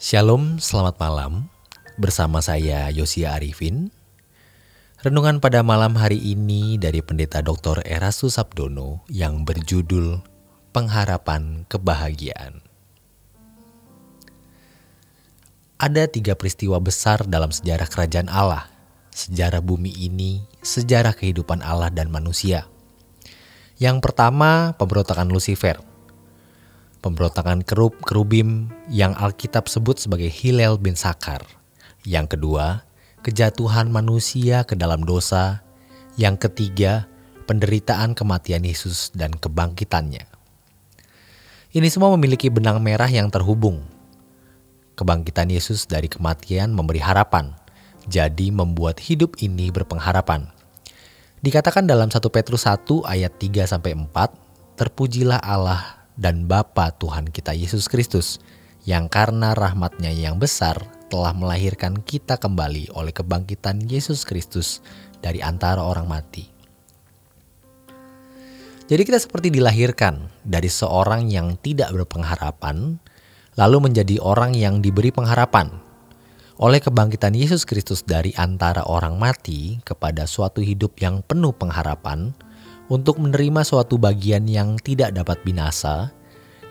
Shalom, selamat malam. Bersama saya Yosia Arifin. Renungan pada malam hari ini dari Pendeta Dr. Erastus Sabdono yang berjudul Pengharapan Kebahagiaan. Ada 3 peristiwa besar dalam sejarah kerajaan Allah, sejarah bumi ini, sejarah kehidupan Allah dan manusia. Yang pertama, pemberontakan Lucifer. Pemberontakan kerubim yang Alkitab sebut sebagai Hillel bin Sakar. Yang kedua, kejatuhan manusia ke dalam dosa. Yang ketiga, penderitaan kematian Yesus dan kebangkitannya. Ini semua memiliki benang merah yang terhubung. Kebangkitan Yesus dari kematian memberi harapan, jadi membuat hidup ini berpengharapan. Dikatakan dalam 1 Petrus 1 ayat 3-4, terpujilah Allah dan Bapa Tuhan kita Yesus Kristus, yang karena rahmat-Nya yang besar telah melahirkan kita kembali oleh kebangkitan Yesus Kristus dari antara orang mati. Jadi kita seperti dilahirkan dari seorang yang tidak berpengharapan, lalu menjadi orang yang diberi pengharapan oleh kebangkitan Yesus Kristus dari antara orang mati kepada suatu hidup yang penuh pengharapan untuk menerima suatu bagian yang tidak dapat binasa,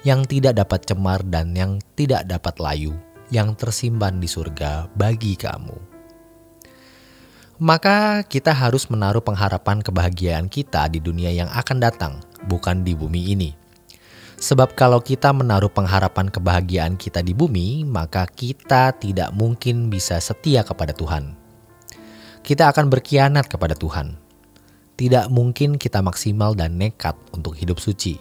yang tidak dapat cemar dan yang tidak dapat layu, yang tersimpan di surga bagi kamu. Maka kita harus menaruh pengharapan kebahagiaan kita di dunia yang akan datang, bukan di bumi ini. Sebab kalau kita menaruh pengharapan kebahagiaan kita di bumi, maka kita tidak mungkin bisa setia kepada Tuhan. Kita akan berkhianat kepada Tuhan. Tidak mungkin kita maksimal dan nekat untuk hidup suci.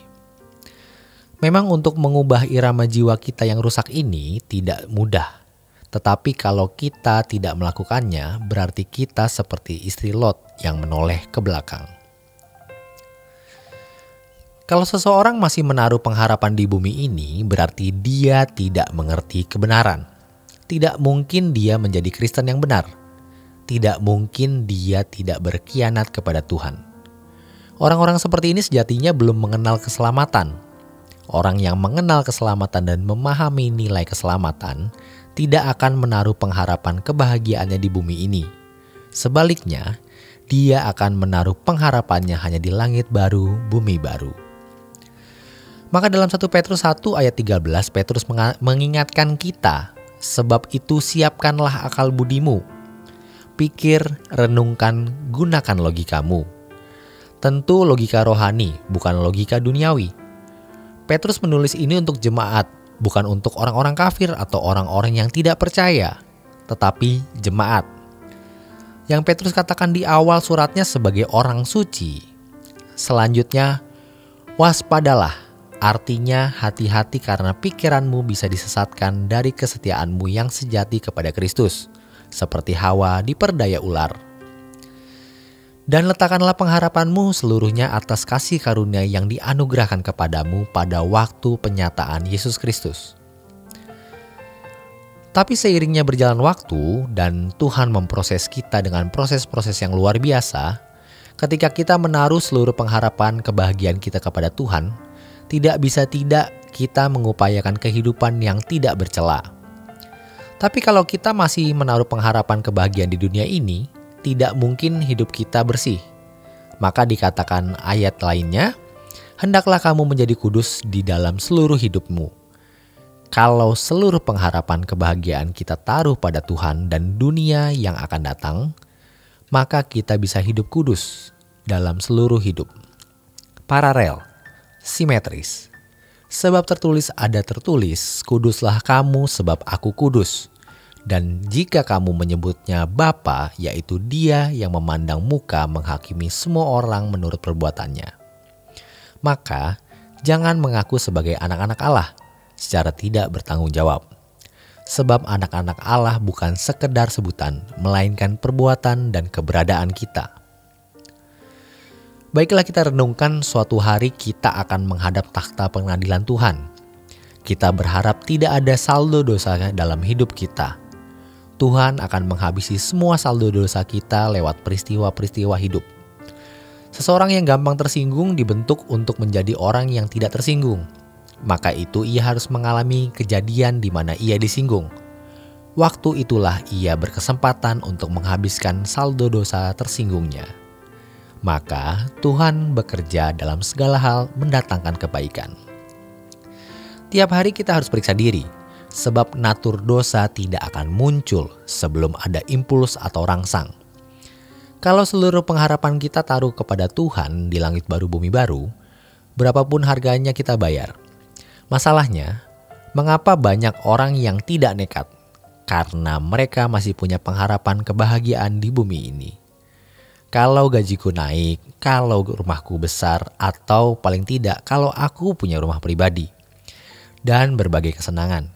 Memang untuk mengubah irama jiwa kita yang rusak ini tidak mudah. Tetapi kalau kita tidak melakukannya, berarti kita seperti istri Lot yang menoleh ke belakang. Kalau seseorang masih menaruh pengharapan di bumi ini, berarti dia tidak mengerti kebenaran. Tidak mungkin dia menjadi Kristen yang benar. Tidak mungkin dia tidak berkhianat kepada Tuhan. Orang-orang seperti ini sejatinya belum mengenal keselamatan. Orang yang mengenal keselamatan dan memahami nilai keselamatan tidak akan menaruh pengharapan kebahagiaannya di bumi ini. Sebaliknya, dia akan menaruh pengharapannya hanya di langit baru, bumi baru. Maka dalam 1 Petrus 1 ayat 13, Petrus mengingatkan kita, sebab itu siapkanlah akal budimu. Pikir, renungkan, gunakan logikamu. Tentu logika rohani, bukan logika duniawi. Petrus menulis ini untuk jemaat, bukan untuk orang-orang kafir atau orang-orang yang tidak percaya, tetapi jemaat. Yang Petrus katakan di awal suratnya sebagai orang suci. Selanjutnya, waspadalah. Artinya hati-hati karena pikiranmu bisa disesatkan dari kesetiaanmu yang sejati kepada Kristus, seperti Hawa diperdaya ular. Dan letakkanlah pengharapanmu seluruhnya atas kasih karunia yang dianugerahkan kepadamu pada waktu penyataan Yesus Kristus. Tapi seiringnya berjalan waktu dan Tuhan memproses kita dengan proses-proses yang luar biasa, ketika kita menaruh seluruh pengharapan kebahagiaan kita kepada Tuhan, tidak bisa tidak kita mengupayakan kehidupan yang tidak bercela. Tapi kalau kita masih menaruh pengharapan kebahagiaan di dunia ini, tidak mungkin hidup kita bersih. Maka dikatakan ayat lainnya, hendaklah kamu menjadi kudus di dalam seluruh hidupmu. Kalau seluruh pengharapan kebahagiaan kita taruh pada Tuhan dan dunia yang akan datang, maka kita bisa hidup kudus dalam seluruh hidup. Paralel, simetris. Sebab tertulis, kuduslah kamu sebab aku kudus. Dan jika kamu menyebutnya Bapa, yaitu Dia yang memandang muka menghakimi semua orang menurut perbuatannya. Maka jangan mengaku sebagai anak-anak Allah secara tidak bertanggung jawab. Sebab anak-anak Allah bukan sekedar sebutan, melainkan perbuatan dan keberadaan kita. Baiklah kita renungkan suatu hari kita akan menghadap takhta pengadilan Tuhan. Kita berharap tidak ada saldo dosa dalam hidup kita. Tuhan akan menghabisi semua saldo dosa kita lewat peristiwa-peristiwa hidup. Seseorang yang gampang tersinggung dibentuk untuk menjadi orang yang tidak tersinggung. Maka itu ia harus mengalami kejadian di mana ia disinggung. Waktu itulah ia berkesempatan untuk menghabiskan saldo dosa tersinggungnya. Maka Tuhan bekerja dalam segala hal mendatangkan kebaikan. Tiap hari kita harus periksa diri, sebab natur dosa tidak akan muncul sebelum ada impuls atau rangsang. Kalau seluruh pengharapan kita taruh kepada Tuhan di langit baru bumi baru, berapapun harganya kita bayar. Masalahnya, mengapa banyak orang yang tidak nekat? Karena mereka masih punya pengharapan kebahagiaan di bumi ini. Kalau gajiku naik, kalau rumahku besar, atau paling tidak kalau aku punya rumah pribadi dan berbagai kesenangan.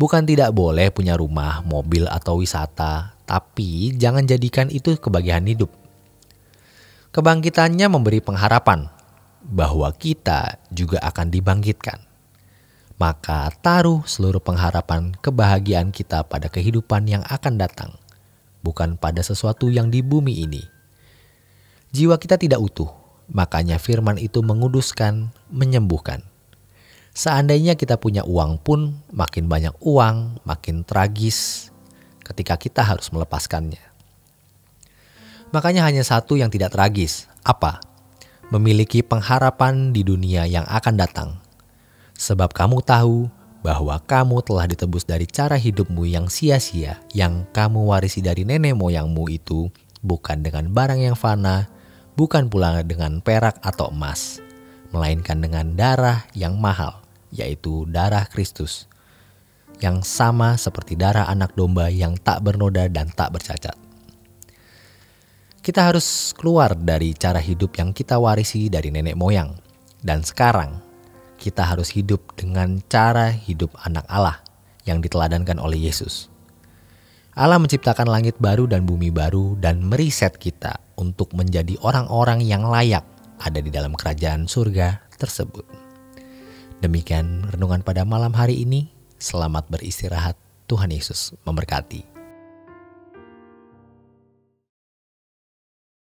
Bukan tidak boleh punya rumah, mobil, atau wisata, tapi jangan jadikan itu kebahagiaan hidup. Kebangkitannya memberi pengharapan bahwa kita juga akan dibangkitkan. Maka taruh seluruh pengharapan kebahagiaan kita pada kehidupan yang akan datang, bukan pada sesuatu yang di bumi ini. Jiwa kita tidak utuh, makanya firman itu menguduskan, menyembuhkan. Seandainya kita punya uang pun, makin banyak uang, makin tragis ketika kita harus melepaskannya. Makanya hanya satu yang tidak tragis, apa? Memiliki pengharapan di dunia yang akan datang. Sebab kamu tahu bahwa kamu telah ditebus dari cara hidupmu yang sia-sia, yang kamu warisi dari nenek moyangmu itu, bukan dengan barang yang fana, bukan pula dengan perak atau emas, melainkan dengan darah yang mahal, yaitu darah Kristus, yang sama seperti darah anak domba yang tak bernoda dan tak bercacat. Kita harus keluar dari cara hidup yang kita warisi dari nenek moyang, dan sekarang kita harus hidup dengan cara hidup anak Allah yang diteladankan oleh Yesus. Allah menciptakan langit baru dan bumi baru dan meriset kita untuk menjadi orang-orang yang layak ada di dalam kerajaan surga tersebut. Demikian renungan pada malam hari ini. Selamat beristirahat. Tuhan Yesus memberkati.